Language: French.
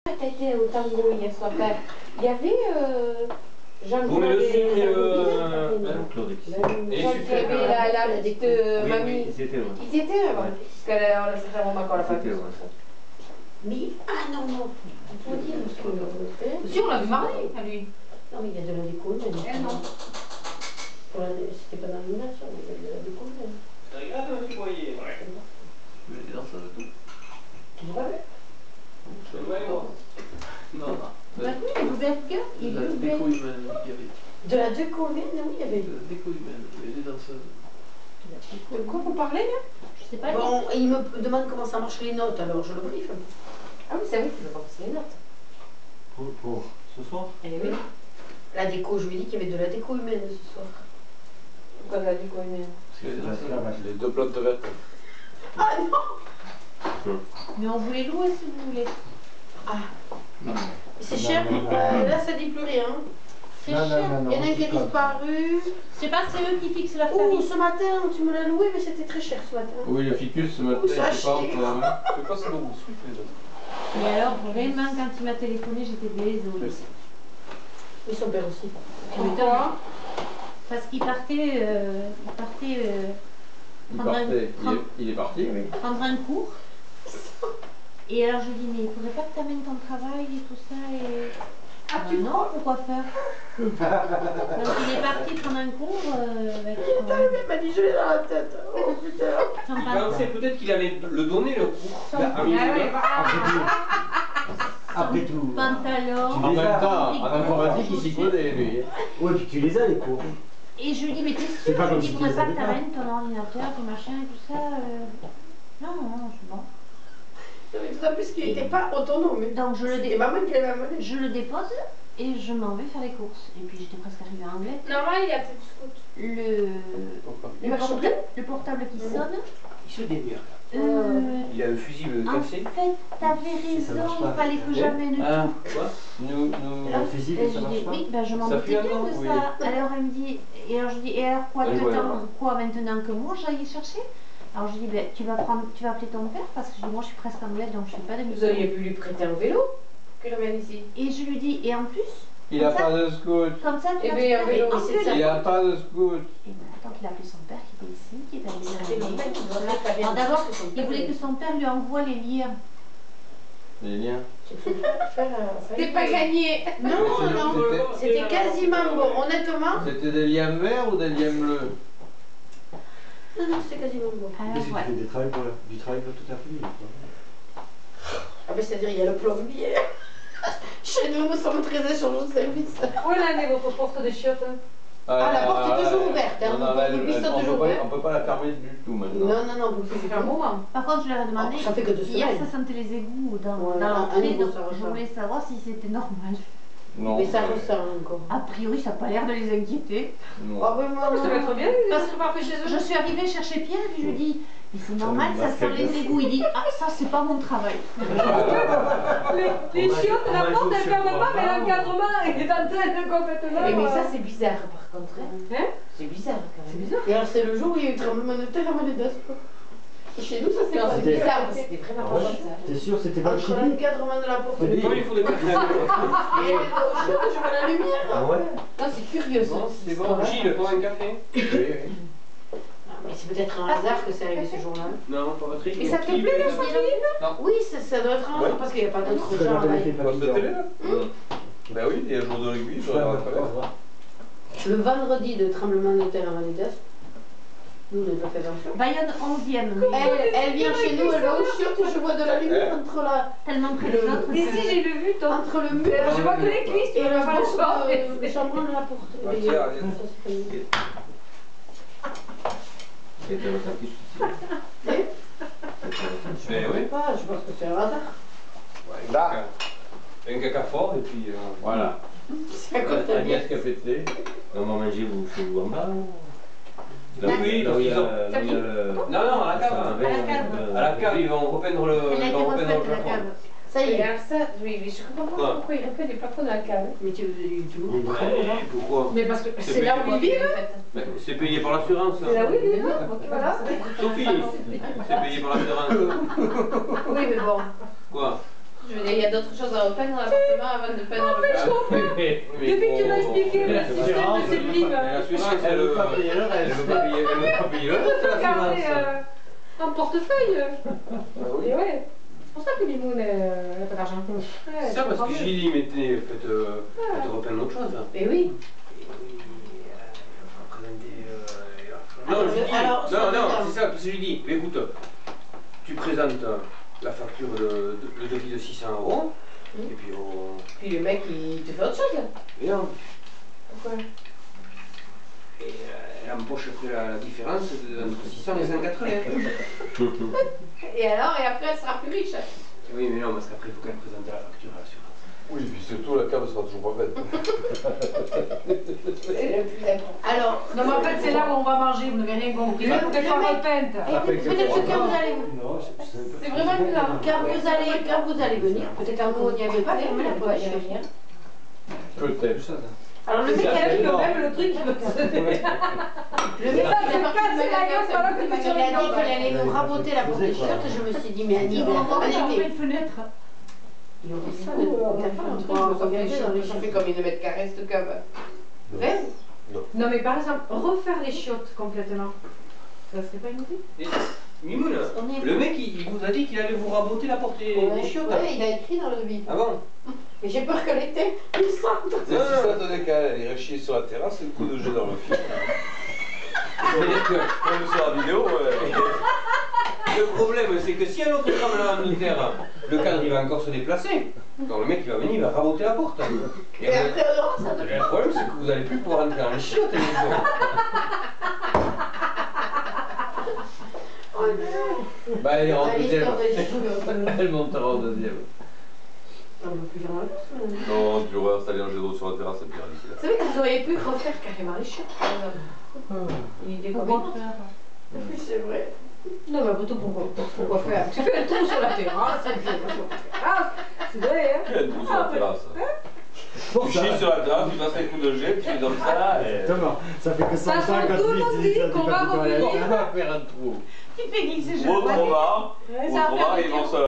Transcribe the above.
T'as été au tango hier soir. Il y avait Vous mettez le sucre et il y avait la petite mamie. Ils étaient là. Ils étaient là, parce qu'elle ça fait un moment qu'on l'a pas vu. Mais, ah non, non, il faut dire, parce que... Si, on l'a vu marié à lui. Non, mais il y a de la déco, Elle, non. C'était pas dans l'animation, mais il y a de la déco. Regarde, tu voyais. Mais non, ça va tout. Tu l'as pas vu? Non, non. Bah oui, les burgers, il La est déco humaine, il y avait. De la déco humaine, oui, il y avait. De la déco humaine, il y avait des danseuses. De quoi vous parlez là? Je sais pas. Bon, il me demande comment ça marche les notes, alors je le briefe. Ah oui, c'est vrai, tu veux pas passer les notes. Pour ce soir? Eh oui. La déco, je lui ai dit qu'il y avait de la déco humaine ce soir. Pourquoi la déco humaine? Parce qu'il y avait des danseuses. Les deux plantes vertes. Ah non! Mais on voulait louer si vous voulez. Ah. C'est cher, là ça dit plus rien. C'est cher. Il y en a un qui a disparu. Je sais pas, c'est eux qui fixent la Oh, tarif. ce matin, tu me l'as loué, mais c'était très cher ce matin. Oui, le ficus ce matin, Ouh, ça c'est pas chie. encore. Je sais pas si c'est bon, sucre les autres. Mais alors, vraiment, quand il m'a téléphoné, j'étais désolée. Et son père aussi. Pourquoi? Parce qu'il partait, Il est parti, oui. prendre un cours. Et alors je lui dis, mais il faudrait pas que tu amènes ton travail et tout ça. Et... Ah, tu non, pourquoi faire? Donc il est parti prendre un cours avec Il m'a dit, je l'ai dans la tête. Oh putain. son Il patron. pensait peut-être qu'il allait le donner le cours. Après tout. Pantalon. En même temps, en informatique, il s'y connaît, lui. Ouais, puis tu les as les cours. Et je lui dis, mais t'es C'est sûr? pas Je comme lui dis, si faudrait tu pas les que avais pas. t'amènes ton ordinateur, ton machin et tout ça. Non, non, c'est bon. D'autant plus qu'il n'était pas autonome. Donc je le, Et maman qui l'avait amené. je le dépose et je m'en vais faire les courses. Et puis j'étais presque arrivée en anglais. Normalement, il y a peut-être scout. Le portable qui sonne. Il se démerde. Il a un fusible En cassé. fait, t'avais Ça raison, marche il pas. fallait que j'amène Ah, tout. quoi? La physique, Et ça je marche dis, pas. oui, ben je m'en Ça doutais fait bien un an, de oui. ça. Alors elle me dit, et alors je dis, et alors quoi, Oui, voilà. quoi maintenant que moi j'aille chercher? Alors je dis, ben tu vas appeler ton père parce que je dis, moi je suis presque anglaise donc je fais pas de Vous mission. auriez pu lui prêter un vélo que le mène ici. Et je lui dis, et en plus, Il a pas de scout. comme ça tu Eh vas bien, un vélo, en c'est plus, ça. Il a pas de scout. Et ben, attends qu'il a appelé son père qui était ici, qui est allé Et les en fait, il doit mettre la Alors d'abord, il il voulait que son père lui envoie les liens. Les liens. T'es pas gagné. Non, non, c'était quasiment bon. Honnêtement, C'était des liens verts ou des liens bleus? non, non, c'était quasiment bon. Alors Qu'est-ce que tu voilà. fais du travail pour toute la famille, quoi. Ah ben c'est-à-dire, il y a le plombier. Chez nous, nous sommes très échangeants de service. Où est l'année votre porte de chiottes? Ah, la porte est toujours ouverte, hein, Non, non, vous elle- pouvez elle- ça on toujours peut pas- ouvert. on peut pas la fermer du tout maintenant. Non, non, non, vous Ça pouvez fait un moment. Par contre, je leur ai demandé, Oh, ça fait que 2 hier semaines. ça sentait les égouts dans Ouais, l'entrée, nouveau, donc ça je ressort. voulais savoir si c'était normal. Non. Mais ça ressort encore. A priori, ça n'a pas l'air de les inquiéter. Non. Ah, vraiment, Ça va être non. bien, parce que pas fait chez Je eux. suis arrivée chercher Pierre et puis je lui dis, mais c'est Ça normal, me ça va sent très les bien. égouts. Il dit, ah ça c'est pas mon travail. Les chiottes, la porte, elle ferme pas, mais l'encadrement est en train de complètement. Mais ça, c'est bizarre, par contre. Hein? C'est bizarre, quand C'est même. bizarre. Et alors, c'est le jour où il y a eu le tremblement de terre à Malédas, quoi. Et chez nous, ça s'est Non, passé. c'est bizarre, c'était vraiment Ah pas ouais. comme ça. T'es sûr, c'était pas le Entre chili? l'encadrement de la porte et Oui. le Comme il faut des coups de Et au chaud, je vois la lumière. Ah ouais? Non, c'est curieux ça. Bon, c'est bon. Gilles, prends un café. Oui, oui. Ah, mais c'est peut-être un hasard que c'est arrivé ce jour-là. Non, pas Patrick. Et ça te plaît la chantilly? Oui, ça doit être un hasard parce qu'il n'y a pas d'autre Très genre. intéressé On par va se télé là? Ben oui, il y a un jour de rugby, je regarde à travers. Le vendredi de tremblement de terre à Malédas, nous, on n'a pas fait attention. Bayonne 11e, Elle vient chez nous, elle va au chiottes et je vois de la lumière entre tellement près des autres. Ici, j'ai le vu, toi. entre le mur Je vois que les cuisses, tu et vas la pas le porte choix. de chambre de la porte. Bah, Et, tiens, ça, allez. c'est pas mieux. C'était un sacrifice. Mais Je oui. sais pas, je pense que c'est un hasard. Là. Un caca fort et puis. Voilà. C'est à côté de Agnès qui a pété. On va manger vous, chez vous en bas ou... Oui, là où il y a, parce là où il y a le... Non, non, à la cave. À la cave. À la cave, ils vont repeindre le. Elle a Ils été vont repeindre le refaite la plafond. cave. Ça y Et est. alors ça, oui, mais je comprends Quoi pas pourquoi il refait des plafonds dans la cave. Mais tu Ouais, pourquoi? Mais parce que c'est payé là où par- ils vivent. Mais c'est payé par l'assurance. C'est là où ils vivent. Donc voilà. Sophie, c'est payé par l'assurance. Oui, mais bon. Quoi? Je veux dire, il y a d'autres choses à repeindre dans l'appartement avant de peindre le plafond. Depuis que tu m'as expliqué le système de sublime. L'assurance, Elle elle veut pas payer le elle reste. veut pas payer, elle veut pas payer le reste, Regardez, l'assurance. un portefeuille. Bah oui. Et ouais. C'est pour ça que Limoun, elle n'a pas d'argent. Ouais, C'est ça, parce que j'ai dit, mais faites repeindre autre chose. Mais oui. Non, je dis, Alors, non, c'est ça, parce que je lui dis, écoute, tu présentes la facture, le devis de 600 €, et puis on... Puis le mec, il te fait autre chose. Et non. Pourquoi? Et elle empoche après la différence entre 600 et 180. Et alors, et après, elle sera plus riche. Oui, mais non, parce qu'après, il faut qu'elle présente la facture à l'assurance. Oui, puis surtout la cave sera toujours pas faite. C'est le plus important. Alors, Non, mais en fait, c'est là où on va manger, vous n'avez rien compris. Il faut qu'elle soit repeinte. peut-être que quand vous allez... Non, c'est C'est vraiment plus grave. Quand vous allez venir, peut-être quand vous n'y avez pas, mais la fois je vais venir. Peut-être. Alors le mec, il a Elle dit quand même le truc. le mec, il a dit qu'il allait nous raboter la porte t-shirt. Je me suis dit, mais Annie, une fenêtre. ils ont dit ça, on a fait un truc, je me suis regardée dans les chiffres, fait comme une mètre carré, cette cave. Vrai? Non, mais par exemple, refaire les chiottes complètement. Ça serait pas une idée? Et Mimoun, le mec, il vous a dit qu'il allait vous raboter la porte des chiottes. Ouais, il a écrit dans le devis. Ah bon? Mais j'ai peur qu'elle était une centre. Si ça tenait qu'à elle irait chier sur la terrasse, c'est le coup de jet dans le film. C'est-à-dire que Comme sur la vidéo, ouais. le problème, c'est que si un autre tremblement de terre, le cadre il va encore se déplacer. Donc le mec il va venir, il va raboter la porte. Et après, non, ça Le problème c'est que vous n'allez plus pouvoir entrer dans les chiottes. Oh non. Bah elle est en deuxième. Elle Elle montera en deuxième. Non, tu aurais installé un jet d'eau sur la terrasse, c'est bien d'ici là. Vous savez que vous auriez pu refaire carrément les chiottes, par exemple. Une idée comme ça. Oui, c'est vrai. Non, mais après tout, pourquoi faire? Tu fais le trou sur la terrasse. Ah, c'est vrai, hein? Quel trou sur la terrasse. Tu chies sur la terrasse, tu passes un coup de jet, tu fais comme ça. Et... Exactement. Ça fait que 100 Ça ans sent quand tout le monde tu dit dis qu'on va revenir. On va faire un trou. Tu fais glisser, je Ou autrement, Ouais, ça va faire ils vont se